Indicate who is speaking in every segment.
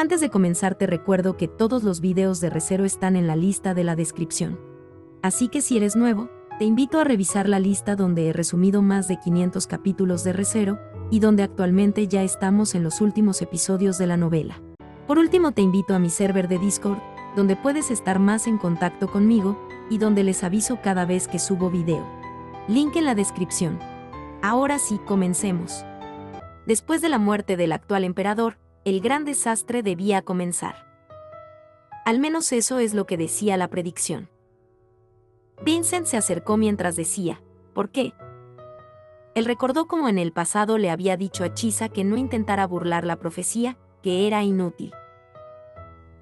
Speaker 1: Antes de comenzar te recuerdo que todos los videos de Re:Zero están en la lista de la descripción. Así que si eres nuevo, te invito a revisar la lista donde he resumido más de 500 capítulos de Re:Zero y donde actualmente ya estamos en los últimos episodios de la novela. Por último te invito a mi server de Discord, donde puedes estar más en contacto conmigo y donde les aviso cada vez que subo video. Link en la descripción. Ahora sí, comencemos. Después de la muerte del actual emperador, el gran desastre debía comenzar. Al menos eso es lo que decía la predicción. Vincent se acercó mientras decía, ¿por qué? Él recordó cómo en el pasado le había dicho a Chisa que no intentara burlar la profecía, que era inútil.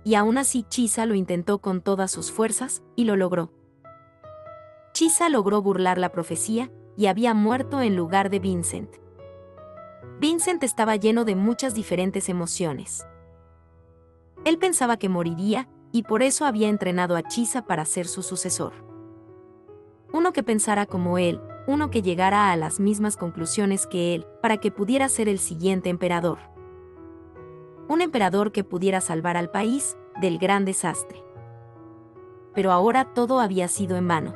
Speaker 1: Y aún así Chisa lo intentó con todas sus fuerzas, y lo logró. Chisa logró burlar la profecía, y había muerto en lugar de Vincent. Vincent estaba lleno de muchas diferentes emociones. Él pensaba que moriría, y por eso había entrenado a Chisa para ser su sucesor. Uno que pensara como él, uno que llegara a las mismas conclusiones que él, para que pudiera ser el siguiente emperador. Un emperador que pudiera salvar al país del gran desastre. Pero ahora todo había sido en vano.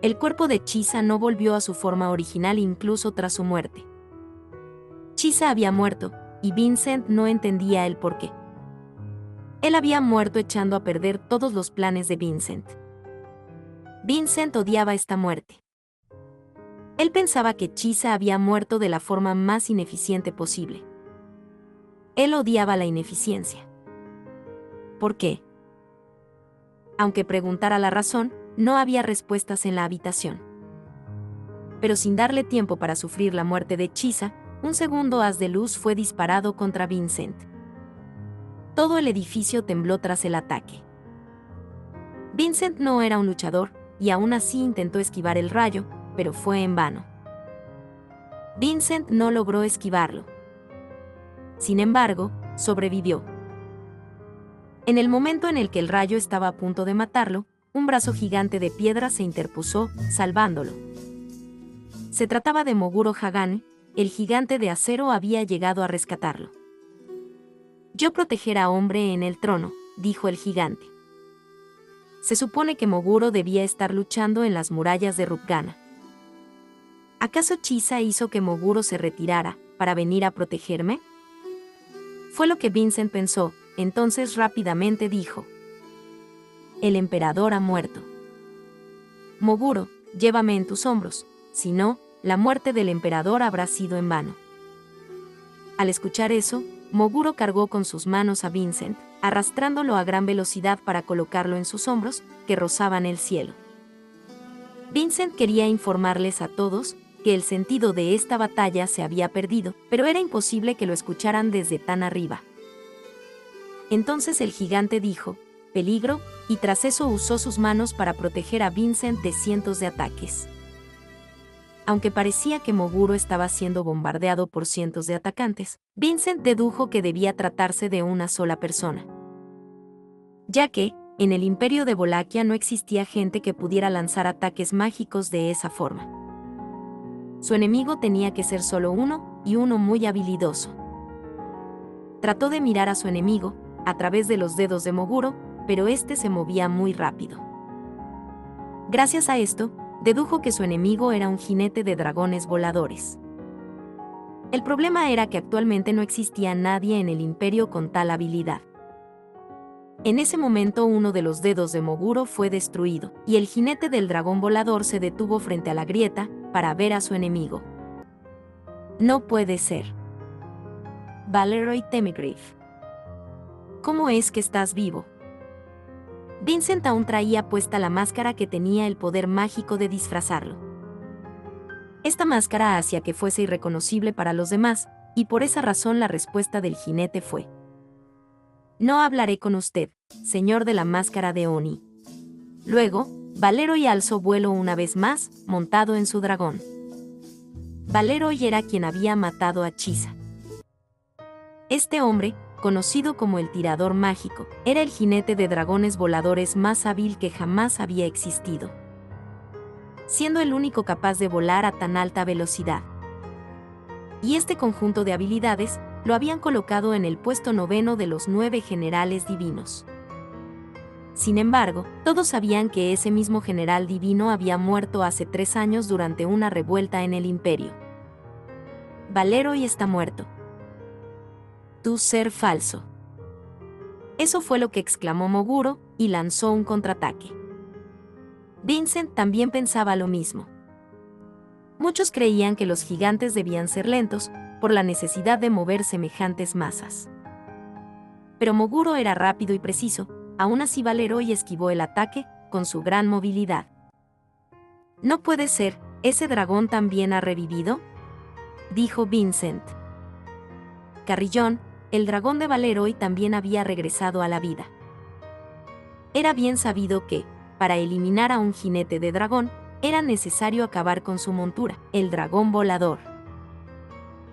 Speaker 1: El cuerpo de Chisa no volvió a su forma original incluso tras su muerte. Chisa había muerto, y Vincent no entendía el porqué. Él había muerto echando a perder todos los planes de Vincent. Vincent odiaba esta muerte. Él pensaba que Chisa había muerto de la forma más ineficiente posible. Él odiaba la ineficiencia. ¿Por qué? Aunque preguntara la razón, no había respuestas en la habitación. Pero sin darle tiempo para sufrir la muerte de Chisa, un segundo haz de luz fue disparado contra Vincent. Todo el edificio tembló tras el ataque. Vincent no era un luchador, y aún así intentó esquivar el rayo, pero fue en vano. Vincent no logró esquivarlo. Sin embargo, sobrevivió. En el momento en el que el rayo estaba a punto de matarlo, un brazo gigante de piedra se interpuso, salvándolo. Se trataba de Moguro Hagane. El gigante de acero había llegado a rescatarlo. Yo proteger a hombre en el trono, dijo el gigante. Se supone que Moguro debía estar luchando en las murallas de Rupgana. ¿Acaso Chisa hizo que Moguro se retirara para venir a protegerme? Fue lo que Vincent pensó, entonces rápidamente dijo: el emperador ha muerto. Moguro, llévame en tus hombros, si no, la muerte del emperador habrá sido en vano. Al escuchar eso, Moguro cargó con sus manos a Vincent, arrastrándolo a gran velocidad para colocarlo en sus hombros, que rozaban el cielo. Vincent quería informarles a todos que el sentido de esta batalla se había perdido, pero era imposible que lo escucharan desde tan arriba. Entonces el gigante dijo: peligro, y tras eso usó sus manos para proteger a Vincent de cientos de ataques. Aunque parecía que Moguro estaba siendo bombardeado por cientos de atacantes, Vincent dedujo que debía tratarse de una sola persona. Ya que, en el Imperio de Wallachia no existía gente que pudiera lanzar ataques mágicos de esa forma. Su enemigo tenía que ser solo uno, y uno muy habilidoso. Trató de mirar a su enemigo, a través de los dedos de Moguro, pero este se movía muy rápido. Gracias a esto, dedujo que su enemigo era un jinete de dragones voladores. El problema era que actualmente no existía nadie en el imperio con tal habilidad. En ese momento uno de los dedos de Moguro fue destruido, y el jinete del dragón volador se detuvo frente a la grieta, para ver a su enemigo. No puede ser. Valeroy Temigriff. ¿Cómo es que estás vivo? Vincent aún traía puesta la máscara que tenía el poder mágico de disfrazarlo. Esta máscara hacía que fuese irreconocible para los demás, y por esa razón la respuesta del jinete fue: no hablaré con usted, señor de la máscara de Oni. Luego, Valeroy alzó vuelo una vez más, montado en su dragón. Valeroy era quien había matado a Chisa. Este hombre, conocido como el tirador mágico, era el jinete de dragones voladores más hábil que jamás había existido, siendo el único capaz de volar a tan alta velocidad. Y este conjunto de habilidades lo habían colocado en el puesto 9 de los 9 generales divinos. Sin embargo, todos sabían que ese mismo general divino había muerto hace 3 años durante una revuelta en el imperio. Valeroy está muerto. Tú ser falso. Eso fue lo que exclamó Moguro, y lanzó un contraataque. Vincent también pensaba lo mismo. Muchos creían que los gigantes debían ser lentos, por la necesidad de mover semejantes masas. Pero Moguro era rápido y preciso, aún así Valeroy esquivó el ataque, con su gran movilidad. «No puede ser, ¿ese dragón también ha revivido?», dijo Vincent. Carrillón, el dragón de Valeroy también había regresado a la vida. Era bien sabido que, para eliminar a un jinete de dragón, era necesario acabar con su montura, el dragón volador.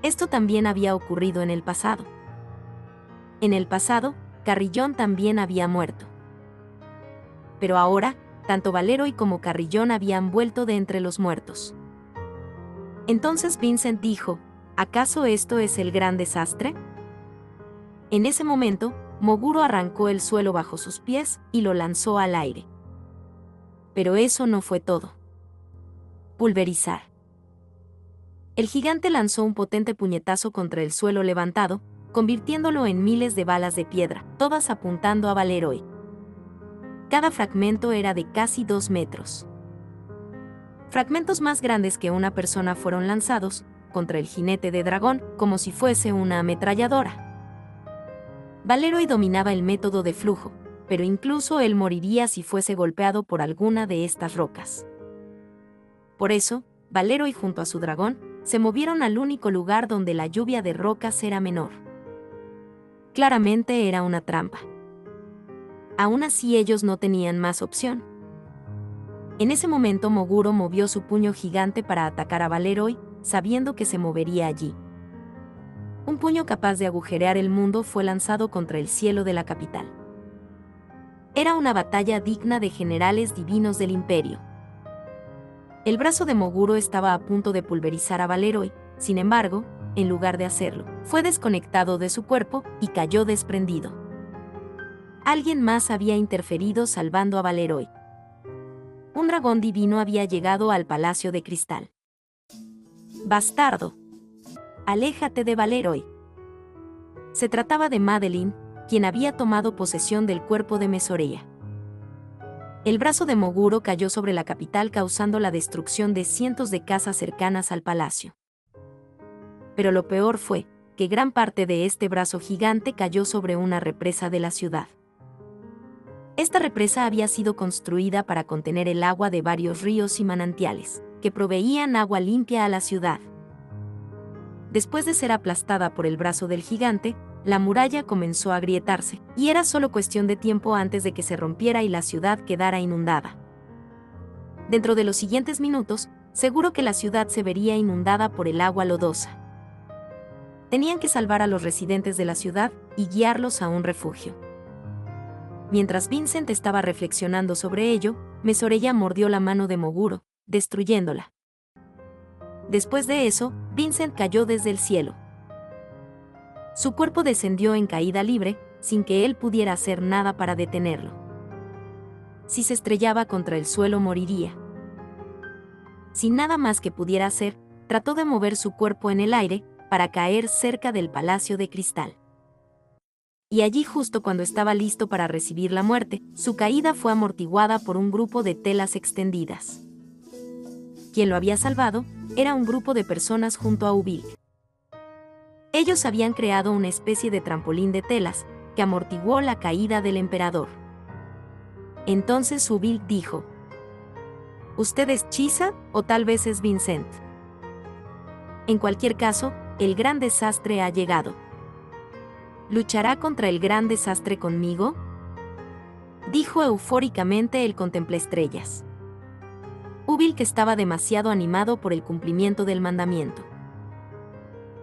Speaker 1: Esto también había ocurrido en el pasado. En el pasado, Carrillón también había muerto. Pero ahora, tanto Valeroy como Carrillón habían vuelto de entre los muertos. Entonces Vincent dijo, ¿acaso esto es el gran desastre? En ese momento, Moguro arrancó el suelo bajo sus pies y lo lanzó al aire. Pero eso no fue todo. Pulverizar. El gigante lanzó un potente puñetazo contra el suelo levantado, convirtiéndolo en miles de balas de piedra, todas apuntando a Valeroy. Cada fragmento era de casi 2 metros. Fragmentos más grandes que una persona fueron lanzados contra el jinete de dragón, como si fuese una ametralladora. Valeroy dominaba el método de flujo, pero incluso él moriría si fuese golpeado por alguna de estas rocas. Por eso, Valeroy junto a su dragón se movieron al único lugar donde la lluvia de rocas era menor. Claramente era una trampa. Aún así ellos no tenían más opción. En ese momento Moguro movió su puño gigante para atacar a Valeroy, sabiendo que se movería allí. Un puño capaz de agujerear el mundo fue lanzado contra el cielo de la capital. Era una batalla digna de generales divinos del imperio. El brazo de Moguro estaba a punto de pulverizar a Valeroy, sin embargo, en lugar de hacerlo, fue desconectado de su cuerpo y cayó desprendido. Alguien más había interferido salvando a Valeroy. Un dragón divino había llegado al Palacio de Cristal. «Bastardo. Aléjate de Valeroy». Se trataba de Madeline, quien había tomado posesión del cuerpo de Mesorea. El brazo de Moguro cayó sobre la capital causando la destrucción de cientos de casas cercanas al palacio. Pero lo peor fue que gran parte de este brazo gigante cayó sobre una represa de la ciudad. Esta represa había sido construida para contener el agua de varios ríos y manantiales, que proveían agua limpia a la ciudad. Después de ser aplastada por el brazo del gigante, la muralla comenzó a agrietarse, y era solo cuestión de tiempo antes de que se rompiera y la ciudad quedara inundada. Dentro de los siguientes minutos, seguro que la ciudad se vería inundada por el agua lodosa. Tenían que salvar a los residentes de la ciudad y guiarlos a un refugio. Mientras Vincent estaba reflexionando sobre ello, Mesorea mordió la mano de Moguro, destruyéndola. Después de eso, Vincent cayó desde el cielo. Su cuerpo descendió en caída libre, sin que él pudiera hacer nada para detenerlo. Si se estrellaba contra el suelo moriría. Sin nada más que pudiera hacer, trató de mover su cuerpo en el aire, para caer cerca del Palacio de Cristal. Y allí justo cuando estaba listo para recibir la muerte, su caída fue amortiguada por un grupo de telas extendidas. Quien lo había salvado era un grupo de personas junto a Ubil. Ellos habían creado una especie de trampolín de telas, que amortiguó la caída del emperador. Entonces Ubil dijo: ¿Usted es Chisa o tal vez es Vincent? En cualquier caso, el gran desastre ha llegado. ¿Luchará contra el gran desastre conmigo?, dijo eufóricamente el contemplaestrellas. Ubil, que estaba demasiado animado por el cumplimiento del mandamiento.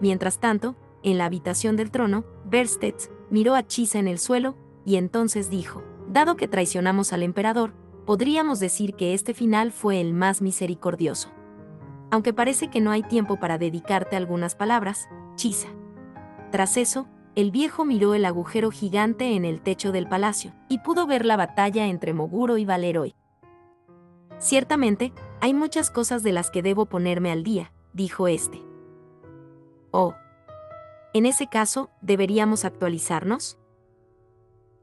Speaker 1: Mientras tanto, en la habitación del trono, Bersted miró a Chisa en el suelo, y entonces dijo: dado que traicionamos al emperador, podríamos decir que este final fue el más misericordioso. Aunque parece que no hay tiempo para dedicarte algunas palabras, Chisa. Tras eso, el viejo miró el agujero gigante en el techo del palacio, y pudo ver la batalla entre Moguro y Valeroy. Ciertamente, hay muchas cosas de las que debo ponerme al día, dijo este. Oh. En ese caso, ¿deberíamos actualizarnos?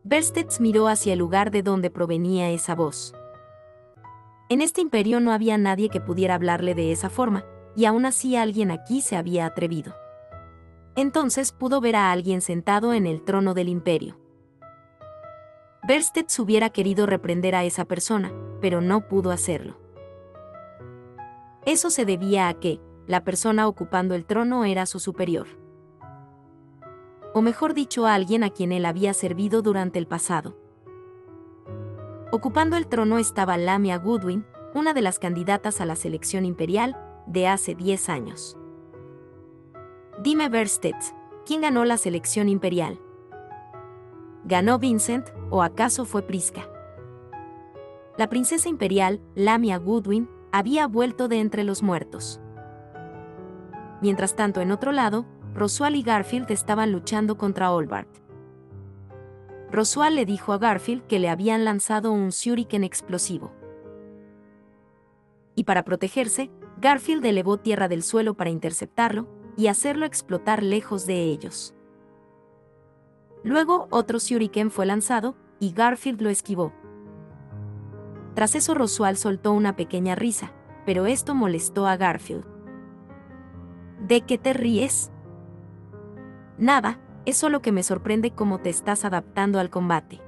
Speaker 1: Berstets miró hacia el lugar de donde provenía esa voz. En este imperio no había nadie que pudiera hablarle de esa forma, y aún así alguien aquí se había atrevido. Entonces pudo ver a alguien sentado en el trono del imperio. Berstets hubiera querido reprender a esa persona, pero no pudo hacerlo. Eso se debía a que, la persona ocupando el trono era su superior. O mejor dicho, a alguien a quien él había servido durante el pasado. Ocupando el trono estaba Lamia Goodwin, una de las candidatas a la selección imperial de hace 10 años. Dime, Berstets, ¿quién ganó la selección imperial? ¿Ganó Vincent, o acaso fue Prisca? La princesa imperial, Lamia Goodwin, había vuelto de entre los muertos. Mientras tanto, en otro lado, Roswaal y Garfield estaban luchando contra Olbart. Roswaal le dijo a Garfield que le habían lanzado un shuriken explosivo. Y para protegerse, Garfield elevó tierra del suelo para interceptarlo y hacerlo explotar lejos de ellos. Luego otro shuriken fue lanzado y Garfield lo esquivó. Tras eso Roswaal soltó una pequeña risa, pero esto molestó a Garfield. ¿De qué te ríes? Nada, es solo que me sorprende cómo te estás adaptando al combate.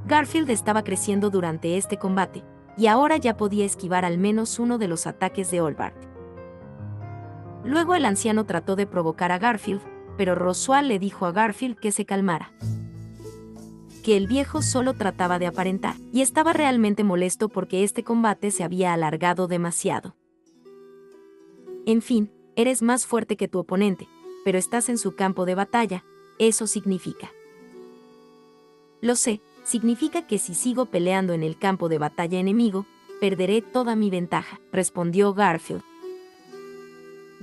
Speaker 1: Garfield estaba creciendo durante este combate, y ahora ya podía esquivar al menos uno de los ataques de Olbart. Luego el anciano trató de provocar a Garfield, pero Roswaal le dijo a Garfield que se calmara. Que el viejo solo trataba de aparentar, y estaba realmente molesto porque este combate se había alargado demasiado. En fin, eres más fuerte que tu oponente, pero estás en su campo de batalla, eso significa. Lo sé, significa que si sigo peleando en el campo de batalla enemigo, perderé toda mi ventaja, respondió Garfield.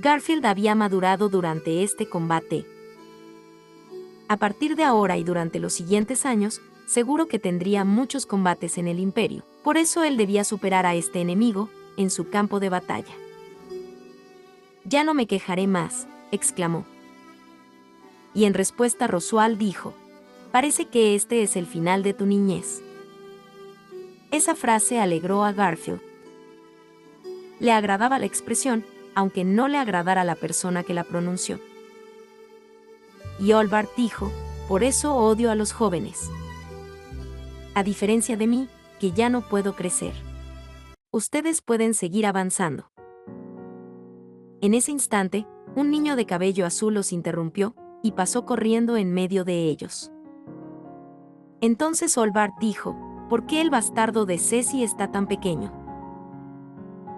Speaker 1: Garfield había madurado durante este combate. A partir de ahora y durante los siguientes años, seguro que tendría muchos combates en el imperio, por eso él debía superar a este enemigo en su campo de batalla. Ya no me quejaré más, exclamó. Y en respuesta Roswaal dijo, parece que este es el final de tu niñez. Esa frase alegró a Garfield. Le agradaba la expresión, aunque no le agradara la persona que la pronunció. Y Olbart dijo, por eso odio a los jóvenes. A diferencia de mí, que ya no puedo crecer. Ustedes pueden seguir avanzando. En ese instante, un niño de cabello azul los interrumpió, y pasó corriendo en medio de ellos. Entonces Olbart dijo, ¿por qué el bastardo de Ceci está tan pequeño?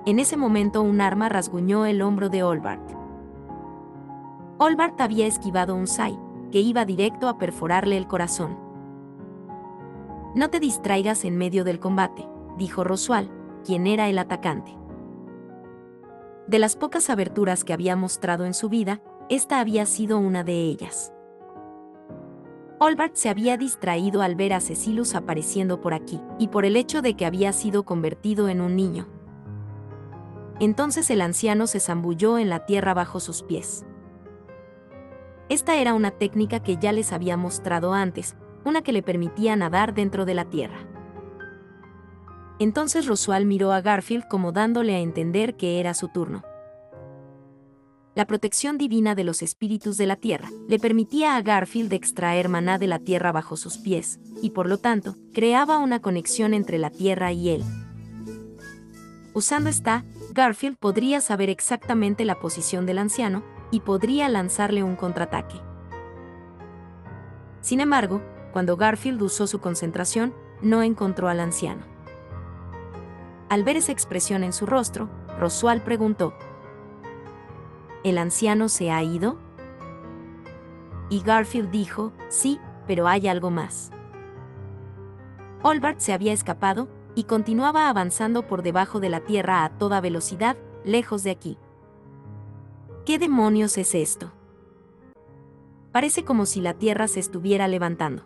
Speaker 1: En ese momento un arma rasguñó el hombro de Olbart. Olbart había esquivado un sai, que iba directo a perforarle el corazón. No te distraigas en medio del combate, dijo Roswaal, quien era el atacante. De las pocas aberturas que había mostrado en su vida, esta había sido una de ellas. Olbart se había distraído al ver a Cecilus apareciendo por aquí, y por el hecho de que había sido convertido en un niño. Entonces el anciano se zambulló en la tierra bajo sus pies. Esta era una técnica que ya les había mostrado antes, una que le permitía nadar dentro de la tierra. Entonces Roswaal miró a Garfield como dándole a entender que era su turno. La protección divina de los espíritus de la tierra le permitía a Garfield extraer maná de la tierra bajo sus pies, y por lo tanto, creaba una conexión entre la tierra y él. Usando esta, Garfield podría saber exactamente la posición del anciano, y podría lanzarle un contraataque. Sin embargo, cuando Garfield usó su concentración, no encontró al anciano. Al ver esa expresión en su rostro, Roswaal preguntó, ¿el anciano se ha ido? Y Garfield dijo, sí, pero hay algo más. Olbart se había escapado, y continuaba avanzando por debajo de la tierra a toda velocidad, lejos de aquí. ¿Qué demonios es esto? Parece como si la tierra se estuviera levantando.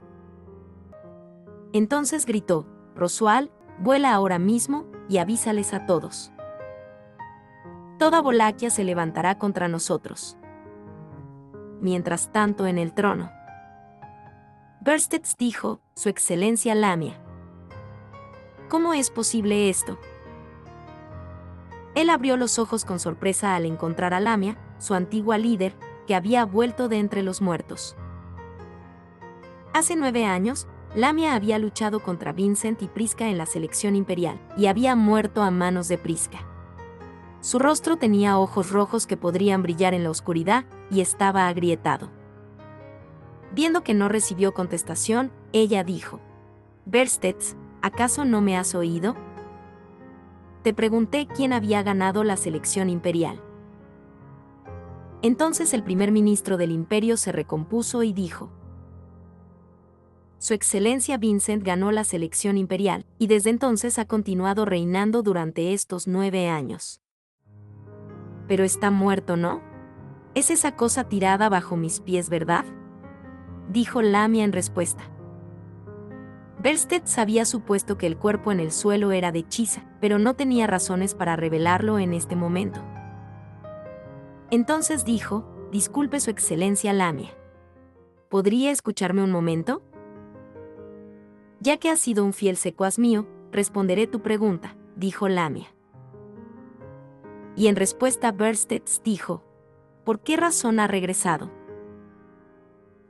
Speaker 1: Entonces gritó: Rosual, vuela ahora mismo y avísales a todos. Toda Wallachia se levantará contra nosotros. Mientras tanto, en el trono, Berstets dijo: Su Excelencia Lamia. ¿Cómo es posible esto? Él abrió los ojos con sorpresa al encontrar a Lamia, su antigua líder, que había vuelto de entre los muertos. Hace 9 años, Lamia había luchado contra Vincent y Prisca en la selección imperial, y había muerto a manos de Prisca. Su rostro tenía ojos rojos que podrían brillar en la oscuridad, y estaba agrietado. Viendo que no recibió contestación, ella dijo: Berstets, ¿acaso no me has oído? Te pregunté quién había ganado la selección imperial. Entonces el primer ministro del imperio se recompuso y dijo: Su Excelencia Vincent ganó la selección imperial, y desde entonces ha continuado reinando durante estos 9 años. Pero está muerto, ¿no? Es esa cosa tirada bajo mis pies, ¿verdad? Dijo Lamia en respuesta. Berstets había supuesto que el cuerpo en el suelo era de Chisa, pero no tenía razones para revelarlo en este momento. Entonces dijo: Disculpe, Su Excelencia Lamia. ¿Podría escucharme un momento? Ya que has sido un fiel secuaz mío, responderé tu pregunta, dijo Lamia. Y en respuesta Berstets dijo: ¿Por qué razón ha regresado?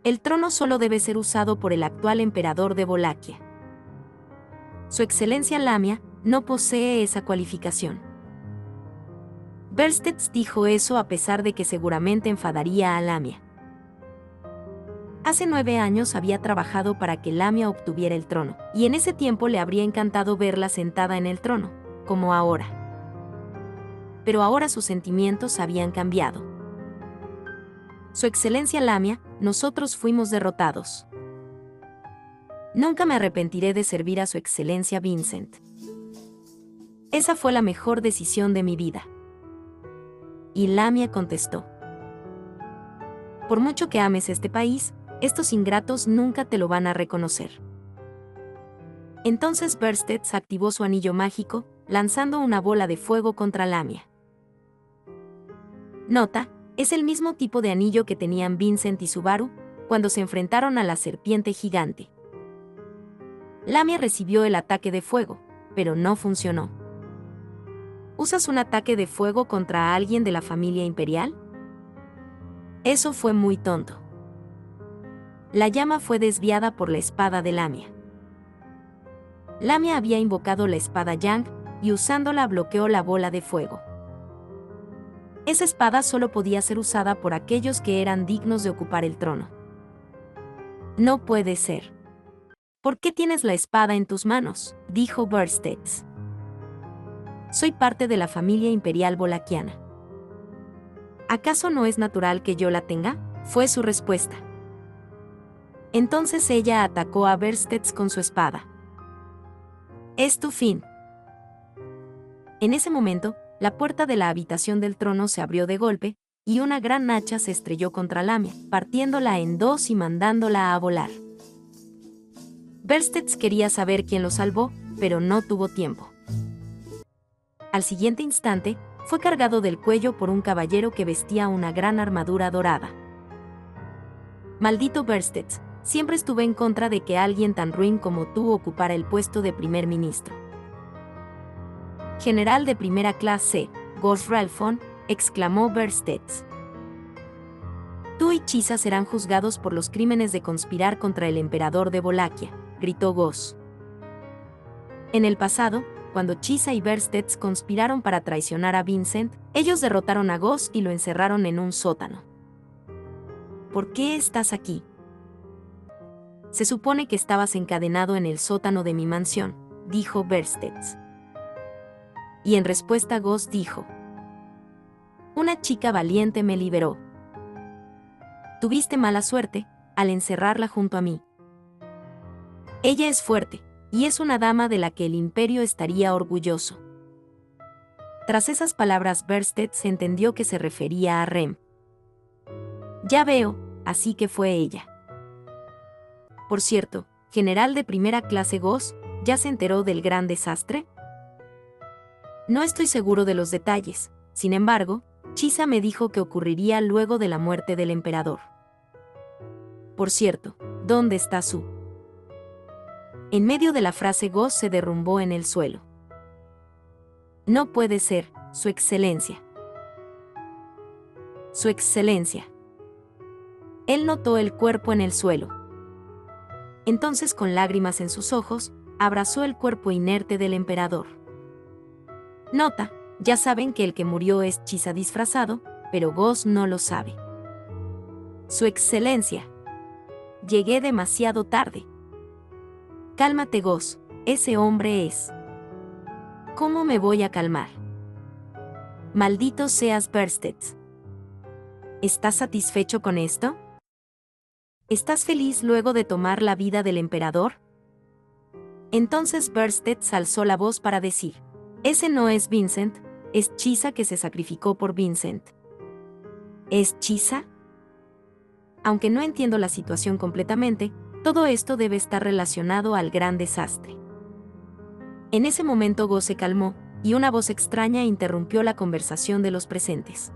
Speaker 1: El trono solo debe ser usado por el actual emperador de Wallachia. Su Excelencia Lamia no posee esa cualificación. Berstets dijo eso a pesar de que seguramente enfadaría a Lamia. Hace 9 años había trabajado para que Lamia obtuviera el trono, y en ese tiempo le habría encantado verla sentada en el trono, como ahora. Pero ahora sus sentimientos habían cambiado. Su Excelencia Lamia, nosotros fuimos derrotados. Nunca me arrepentiré de servir a Su Excelencia Vincent. Esa fue la mejor decisión de mi vida. Y Lamia contestó: Por mucho que ames este país, estos ingratos nunca te lo van a reconocer. Entonces Berstets activó su anillo mágico, lanzando una bola de fuego contra Lamia. Nota: es el mismo tipo de anillo que tenían Vincent y Subaru cuando se enfrentaron a la serpiente gigante. Lamia recibió el ataque de fuego, pero no funcionó. ¿Usas un ataque de fuego contra alguien de la familia imperial? Eso fue muy tonto. La llama fue desviada por la espada de Lamia. Lamia había invocado la espada Yang, y usándola bloqueó la bola de fuego. Esa espada solo podía ser usada por aquellos que eran dignos de ocupar el trono. No puede ser. ¿Por qué tienes la espada en tus manos?, dijo Berstets. Soy parte de la familia imperial wallackiana. ¿Acaso no es natural que yo la tenga?, fue su respuesta. Entonces ella atacó a Berstets con su espada. Es tu fin. En ese momento, la puerta de la habitación del trono se abrió de golpe, y una gran hacha se estrelló contra Lamia, partiéndola en dos y mandándola a volar. Berstets quería saber quién lo salvó, pero no tuvo tiempo. Al siguiente instante, fue cargado del cuello por un caballero que vestía una gran armadura dorada. Maldito Berstets, siempre estuve en contra de que alguien tan ruin como tú ocupara el puesto de primer ministro. General de primera clase, Ghost Ralphon, exclamó Berstets. Tú y Chisa serán juzgados por los crímenes de conspirar contra el emperador de Wallachia, gritó Ghost. En el pasado, cuando Chisa y Berstets conspiraron para traicionar a Vincent, ellos derrotaron a Ghost y lo encerraron en un sótano. ¿Por qué estás aquí? Se supone que estabas encadenado en el sótano de mi mansión, dijo Berstets. Y en respuesta Ghost dijo: Una chica valiente me liberó. Tuviste mala suerte al encerrarla junto a mí. Ella es fuerte, y es una dama de la que el imperio estaría orgulloso. Tras esas palabras Berstets entendió que se refería a Rem. Ya veo, así que fue ella. Por cierto, general de primera clase Goss, ¿ya se enteró del gran desastre? No estoy seguro de los detalles, sin embargo, Chisa me dijo que ocurriría luego de la muerte del emperador. Por cierto, ¿dónde está Su? En medio de la frase Goss se derrumbó en el suelo. No puede ser, Su Excelencia. Su Excelencia. Él notó el cuerpo en el suelo. Entonces, con lágrimas en sus ojos, abrazó el cuerpo inerte del emperador. Nota, ya saben que el que murió es Chisa disfrazado, pero Goss no lo sabe. Su Excelencia. Llegué demasiado tarde. Cálmate, Goss, ese hombre es. ¿Cómo me voy a calmar? Maldito seas, Bersted. ¿Estás satisfecho con esto? ¿Estás feliz luego de tomar la vida del emperador? Entonces Bersted alzó la voz para decir: ese no es Vincent, es Chisa que se sacrificó por Vincent. ¿Es Chisa? Aunque no entiendo la situación completamente, todo esto debe estar relacionado al gran desastre. En ese momento Goss se calmó, y una voz extraña interrumpió la conversación de los presentes.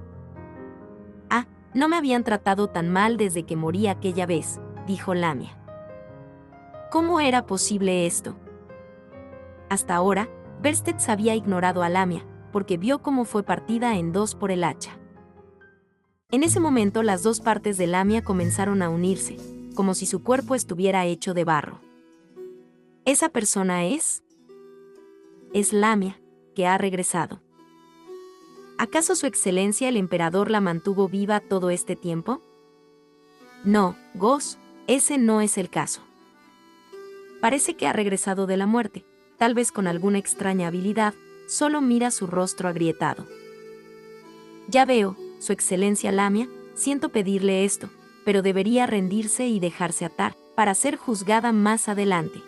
Speaker 1: Ah, no me habían tratado tan mal desde que morí aquella vez, dijo Lamia. ¿Cómo era posible esto? Hasta ahora, Bersted había ignorado a Lamia, porque vio cómo fue partida en dos por el hacha. En ese momento las dos partes de Lamia comenzaron a unirse, como si su cuerpo estuviera hecho de barro. ¿Esa persona es? Es Lamia, que ha regresado. ¿Acaso Su Excelencia el emperador la mantuvo viva todo este tiempo? No, Goss, ese no es el caso. Parece que ha regresado de la muerte, tal vez con alguna extraña habilidad, solo mira su rostro agrietado. Ya veo, Su Excelencia Lamia, siento pedirle esto, pero debería rendirse y dejarse atar, para ser juzgada más adelante.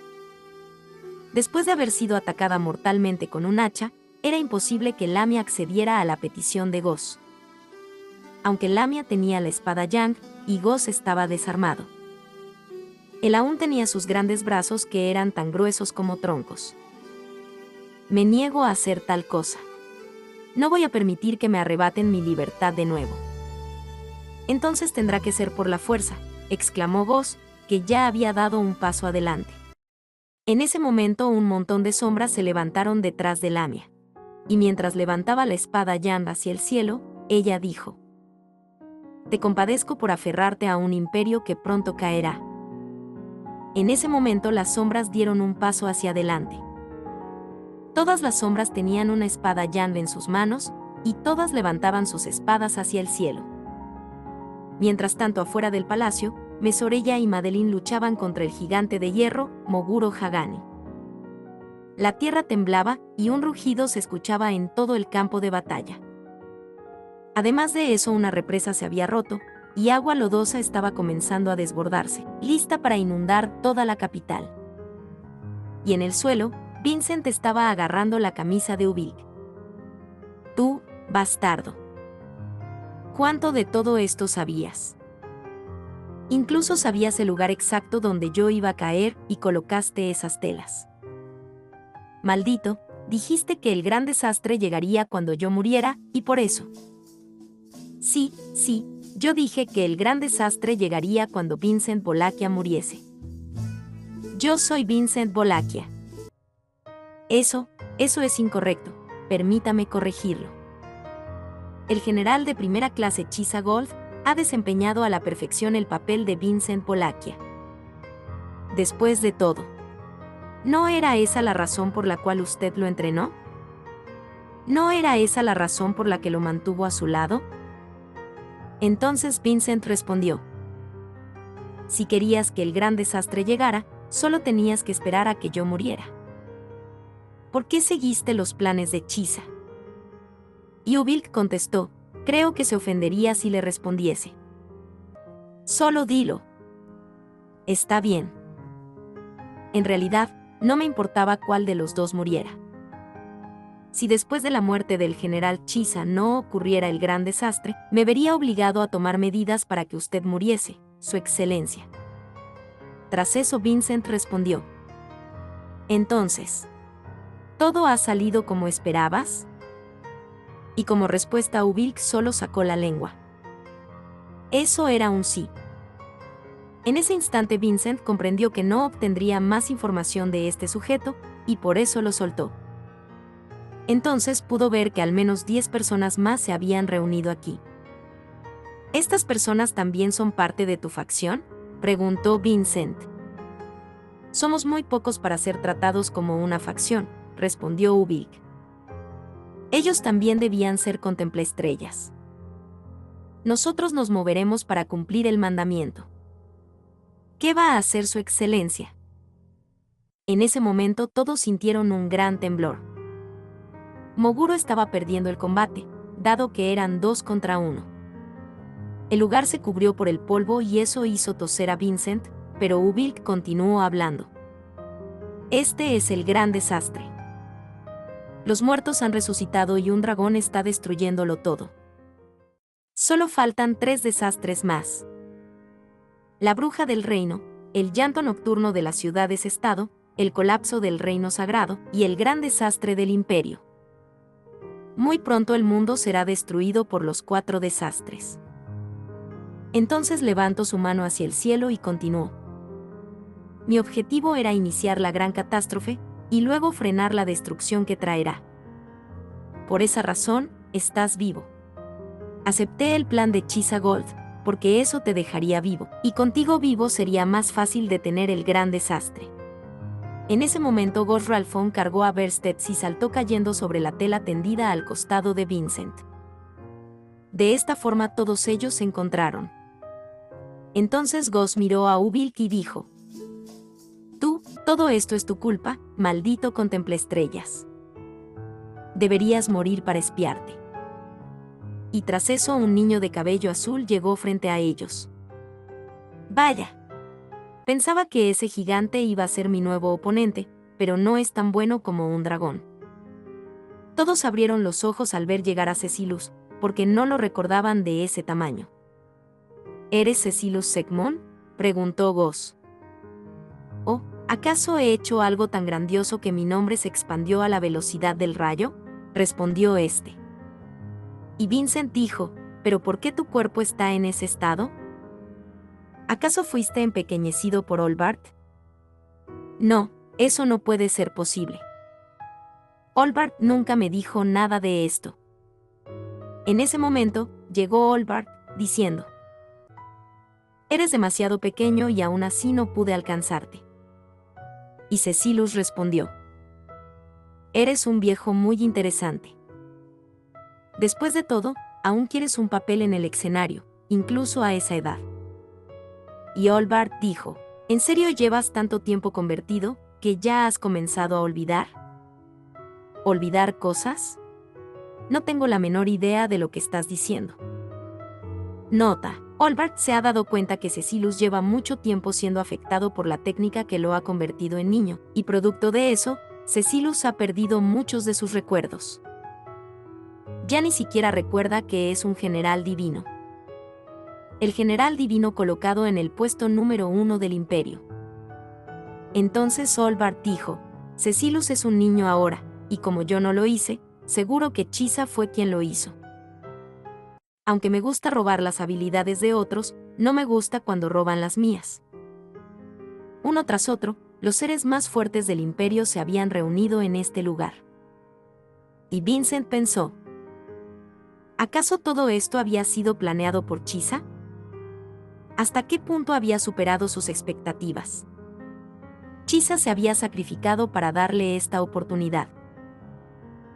Speaker 1: Después de haber sido atacada mortalmente con un hacha, era imposible que Lamia accediera a la petición de Goss. Aunque Lamia tenía la espada Yang, y Goss estaba desarmado. Él aún tenía sus grandes brazos que eran tan gruesos como troncos. Me niego a hacer tal cosa. No voy a permitir que me arrebaten mi libertad de nuevo. Entonces tendrá que ser por la fuerza, exclamó Goss, que ya había dado un paso adelante. En ese momento un montón de sombras se levantaron detrás de Lamia. Y mientras levantaba la espada Yang hacia el cielo, ella dijo: te compadezco por aferrarte a un imperio que pronto caerá. En ese momento las sombras dieron un paso hacia adelante. Todas las sombras tenían una espada Yang en sus manos, y todas levantaban sus espadas hacia el cielo. Mientras tanto, afuera del palacio, Mesoreya y Madeline luchaban contra el gigante de hierro, Moguro Hagani. La tierra temblaba, y un rugido se escuchaba en todo el campo de batalla. Además de eso, una represa se había roto, y agua lodosa estaba comenzando a desbordarse, lista para inundar toda la capital. Y en el suelo, Vincent estaba agarrando la camisa de Ubil. Tú, bastardo. ¿Cuánto de todo esto sabías? Incluso sabías el lugar exacto donde yo iba a caer y colocaste esas telas. Maldito, dijiste que el gran desastre llegaría cuando yo muriera, y por eso. Sí, yo dije que el gran desastre llegaría cuando Vincent Bolaquia muriese. Yo soy Vincent Bolaquia. Eso es incorrecto, permítame corregirlo. El general de primera clase Chisa Gold ha desempeñado a la perfección el papel de Vincent Bolaquia. Después de todo, ¿no era esa la razón por la cual usted lo entrenó? ¿No era esa la razón por la que lo mantuvo a su lado? Entonces Vincent respondió: si querías que el gran desastre llegara, solo tenías que esperar a que yo muriera. ¿Por qué seguiste los planes de Chisa? Y Ubilk contestó: creo que se ofendería si le respondiese. Solo dilo. Está bien. En realidad, no me importaba cuál de los dos muriera. Si después de la muerte del general Chisa no ocurriera el gran desastre, me vería obligado a tomar medidas para que usted muriese, Su Excelencia. Tras eso Vincent respondió: Entonces, ¿todo ha salido como esperabas? Y como respuesta Ubilk solo sacó la lengua. Eso era un sí. En ese instante Vincent comprendió que no obtendría más información de este sujeto, y por eso lo soltó. Entonces pudo ver que al menos 10 personas más se habían reunido aquí. ¿Estas personas también son parte de tu facción?, preguntó Vincent. Somos muy pocos para ser tratados como una facción, respondió Ubilk. Ellos también debían ser contemplaestrellas. Nosotros nos moveremos para cumplir el mandamiento. ¿Qué va a hacer su excelencia? En ese momento todos sintieron un gran temblor. Moguro estaba perdiendo el combate, dado que eran 2 contra 1. El lugar se cubrió por el polvo y eso hizo toser a Vincent, pero Ubilk continuó hablando. Este es el gran desastre. Los muertos han resucitado y un dragón está destruyéndolo todo. Solo faltan 3 desastres más. La bruja del reino, el llanto nocturno de las ciudades-estado, el colapso del reino sagrado y el gran desastre del imperio. Muy pronto el mundo será destruido por los 4 desastres. Entonces levantó su mano hacia el cielo y continuó. Mi objetivo era iniciar la gran catástrofe y luego frenar la destrucción que traerá. Por esa razón, estás vivo. Acepté el plan de Chisa Gold, porque eso te dejaría vivo, y contigo vivo sería más fácil detener el gran desastre. En ese momento Ghost Ralphon cargó a Verstets y saltó cayendo sobre la tela tendida al costado de Vincent. De esta forma todos ellos se encontraron. Entonces Ghost miró a Ubilk y dijo: Tú, todo esto es tu culpa, maldito contemplaestrellas. Deberías morir para espiarte. Y tras eso un niño de cabello azul llegó frente a ellos. Vaya. Pensaba que ese gigante iba a ser mi nuevo oponente, pero no es tan bueno como un dragón. Todos abrieron los ojos al ver llegar a Cecilus, porque no lo recordaban de ese tamaño. ¿Eres Cecilus Segmon?, preguntó Ghost. ¿Oh, acaso he hecho algo tan grandioso que mi nombre se expandió a la velocidad del rayo?, respondió este. Y Vincent dijo: ¿pero por qué tu cuerpo está en ese estado? ¿Acaso fuiste empequeñecido por Olbart? No, eso no puede ser posible. Olbart nunca me dijo nada de esto. En ese momento, llegó Olbart, diciendo: Eres demasiado pequeño y aún así no pude alcanzarte. Y Cecilus respondió: Eres un viejo muy interesante. Después de todo, aún quieres un papel en el escenario, incluso a esa edad. Y Olbart dijo: ¿En serio llevas tanto tiempo convertido, que ya has comenzado a olvidar? ¿Olvidar cosas? No tengo la menor idea de lo que estás diciendo. Nota: Olbart se ha dado cuenta que Cecilus lleva mucho tiempo siendo afectado por la técnica que lo ha convertido en niño, y producto de eso, Cecilus ha perdido muchos de sus recuerdos. Ya ni siquiera recuerda que es un general divino. El general divino colocado en el puesto número 1 del imperio. Entonces Olbart dijo: Cecilus es un niño ahora, y como yo no lo hice, seguro que Chisa fue quien lo hizo. Aunque me gusta robar las habilidades de otros, no me gusta cuando roban las mías. Uno tras otro, los seres más fuertes del imperio se habían reunido en este lugar. Y Vincent pensó: ¿acaso todo esto había sido planeado por Chisa? ¿Hasta qué punto había superado sus expectativas? Chisa se había sacrificado para darle esta oportunidad.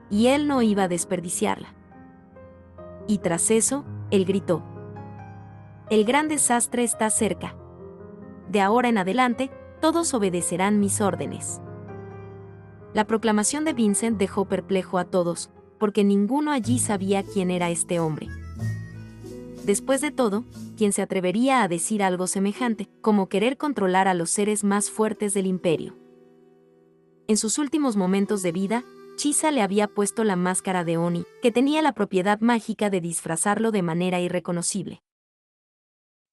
Speaker 1: Y él no iba a desperdiciarla. Y tras eso, él gritó: El gran desastre está cerca. De ahora en adelante, todos obedecerán mis órdenes. La proclamación de Vincent dejó perplejo a todos, porque ninguno allí sabía quién era este hombre. Después de todo, ¿quién se atrevería a decir algo semejante, como querer controlar a los seres más fuertes del imperio? En sus últimos momentos de vida, Chisa le había puesto la máscara de Oni, que tenía la propiedad mágica de disfrazarlo de manera irreconocible.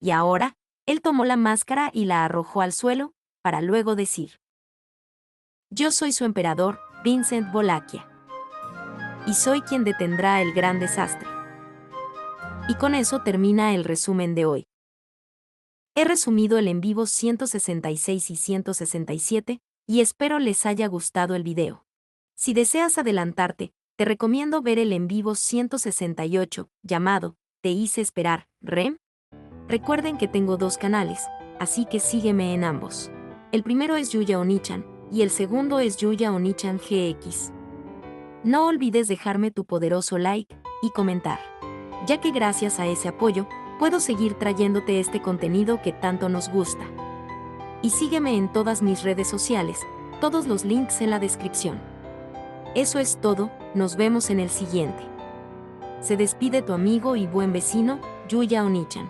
Speaker 1: Y ahora, Él tomó la máscara y la arrojó al suelo, para luego decir: Yo soy su emperador, Vincent Bolaquia. Y soy quien detendrá el gran desastre. Y con eso termina el resumen de hoy. He resumido el en vivo 166 y 167, y espero les haya gustado el video. Si deseas adelantarte, te recomiendo ver el en vivo 168, llamado Te hice esperar, Rem. Recuerden que tengo 2 canales, así que sígueme en ambos. El primero es Yuya Onichan, y el segundo es Yuya Onichan GX. No olvides dejarme tu poderoso like y comentar, ya que gracias a ese apoyo, puedo seguir trayéndote este contenido que tanto nos gusta. Y sígueme en todas mis redes sociales, todos los links en la descripción. Eso es todo, nos vemos en el siguiente. Se despide tu amigo y buen vecino, Yuya Onichan.